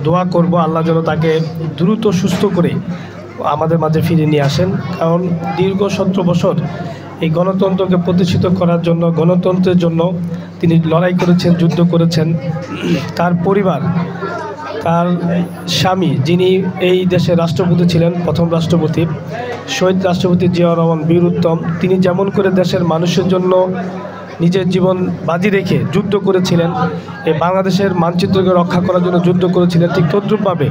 দোয়া করব আল্লাহ যেন তাকে দ্রুত সুস্থ করে আমাদের মাঝে ফিরিয়ে নিয়ে আসেন। কারণ দীর্ঘ 17 বছর এই গণতন্ত্রকে প্রতিষ্ঠিত করার জন্য, গণতন্ত্রের জন্য তিনি লড়াই করেছেন, যুদ্ধ করেছেন। তার পরিবার, তার স্বামী যিনি এই দেশের রাষ্ট্রপতি ছিলেন, প্রথম রাষ্ট্রপতি শহীদ রাষ্ট্রপতি জিয়াউর রহমান বীর উত্তম, তিনি যেমন করে দেশের মানুষের জন্য নিজের জীবন বাজি রেখে যুদ্ধ করেছিলেন, এই বাংলাদেশের মানচিত্রকে রক্ষা করার জন্য যুদ্ধ করেছিলেন, ঠিক তদ্রূপভাবে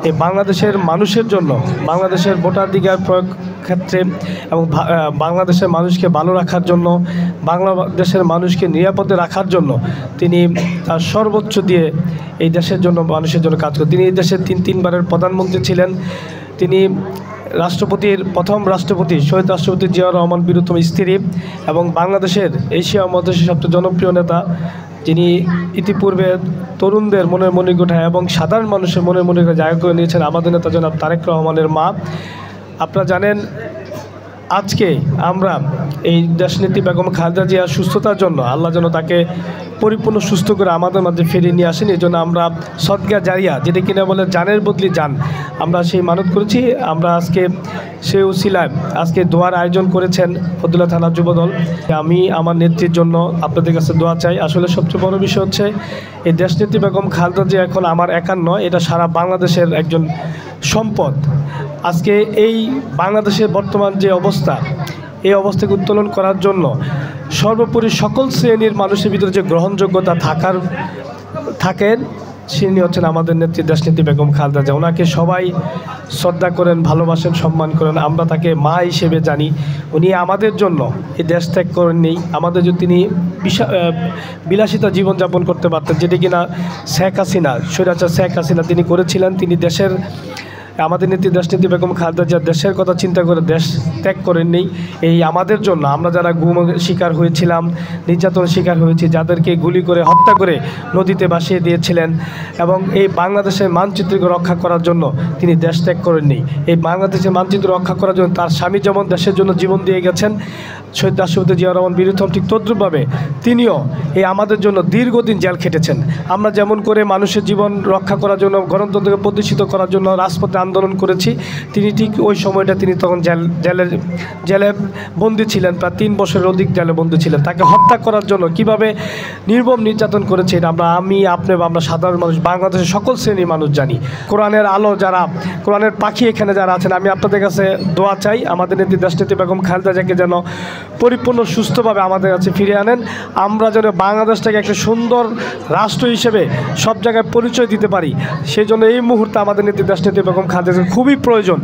এই বাংলাদেশের মানুষের জন্য, বাংলাদেশের ভোটাধিকার প্রয়োগ ক্ষেত্রে এবং বাংলাদেশের মানুষকে ভালো রাখার জন্য, বাংলাদেশের মানুষকে নিরাপদে রাখার জন্য তিনি তার সর্বোচ্চ দিয়ে এই দেশের জন্য, মানুষের জন্য কাজ করেন। তিনি এই দেশের তিনবারের প্রধানমন্ত্রী ছিলেন। তিনি প্রথম রাষ্ট্রপতি শহীদ রাষ্ট্রপতি জিয়াউর রহমান বীর উত্তম স্ত্রী এবং বাংলাদেশের এশিয়া মহাদেশের সবচেয়ে জনপ্রিয় নেতা, যিনি ইতিপূর্বে তরুণদের মনের মণিকোঠায় এবং সাধারণ মানুষের মনের মণিকোঠায় জায়গা করে নিয়েছেন আমাদের নেতা জনাব তারেক রহমানের মা। আপনারা জানেন, আজকে আমরা এই দেশনেত্রী বেগম খালেদা জিয়ার সুস্থতার জন্য আল্লাহ যেন তাকে পরিপূর্ণ সুস্থ করে আমাদের মাঝে ফিরিয়ে নিয়ে আসেন, এই জন্য আমরা সদকা জারিয়া, যেটা কিনা বলে জানের বদলি জান, আমরা সেই মানত করেছি। আমরা আজকে সেই উসিলায় আজকে দোয়ার আয়োজন করেছেন ফতুল্লা থানা যুবদল। আমি আমার নেত্রীর জন্য আপনাদের কাছে দোয়া চাই। আসলে সবচেয়ে বড় বিষয় হচ্ছে এই দেশনেত্রী বেগম খালেদা জিয়া এখন আমার একার নয়, এটা সারা বাংলাদেশের একজন সম্পদ। আজকে এই বাংলাদেশের বর্তমান যে অবস্থা, এই অবস্থাকে উত্তোলন করার জন্য সর্বোপরি সকল শ্রেণীর মানুষের ভিতরে যে গ্রহণযোগ্যতা থাকেন, তিনি হচ্ছেন আমাদের নেত্রী দেশনেত্রী বেগম খালেদা জিয়া। ওনাকে সবাই শ্রদ্ধা করেন, ভালোবাসেন, সম্মান করেন। আমরা তাকে মা হিসেবে জানি। উনি আমাদের জন্য এই দেশ ত্যাগ করেননি। আমাদের যদি তিনি বিলাসিতা জীবনযাপন করতে পারতেন, যেটি কিনা স্বৈরাচার শেখ হাসিনা তিনি করেছিলেন। তিনি আমাদের নেত্রী দেশনেত্রী বেগম খালেদা জিয়া দেশের কথা চিন্তা করে দেশ ত্যাগ করেননি। এই আমাদের জন্য, আমরা যারা গুম শিকার হয়েছিলাম, নির্যাতনের শিকার হয়েছি, যাদেরকে গুলি করে হত্যা করে নদীতে ভাসিয়ে দিয়েছিলেন, এবং এই বাংলাদেশের মানচিত্রকে রক্ষা করার জন্য তিনি দেশ ত্যাগ করেননি। এই বাংলাদেশের মানচিত্র রক্ষা করার জন্য তার স্বামী যেমন দেশের জন্য জীবন দিয়ে গেছেন, শহীদ রাষ্ট্রপতি জিয়াউর রহমান বীর উত্তম ঠিক তদ্রূপভাবে তিনিও এই আমাদের জন্য দীর্ঘদিন জেল খেটেছেন। আমরা যেমন করে মানুষের জীবন রক্ষা করার জন্য, গণতন্ত্রকে প্রতিষ্ঠিত করার জন্য রাজপথে আন্দোলন করেছি, তিনি ঠিক ওই সময়টা তিনি তখন জেলে বন্দী ছিলেন, প্রায় 3 বছরের অধিক জেলে বন্দী ছিলেন। তাকে হত্যা করার জন্য কিভাবে নির্মম নির্যাতন করেছে, এটা আমরা সাধারণ মানুষ, বাংলাদেশের সকল শ্রেণীর মানুষ জানি। কোরআনের আলো যারা, কোরআনের পাখি এখানে যারা আছেন, আমি আপনাদের কাছে দোয়া চাই আমাদের নেত্রী দেশনেত্রী বেগম খালেদা জিয়াকে যেন পরিপূর্ণ সুস্থভাবে আমাদের কাছে ফিরিয়ে আনেন। আমরা যেন বাংলাদেশটাকে একটা সুন্দর রাষ্ট্র হিসেবে সব জায়গায় পরিচয় দিতে পারি, সেই জন্য এই মুহূর্তে আমাদের নেত্রী দেশনেত্রী বেগম খালেদা জিয়া খুবই প্রয়োজন।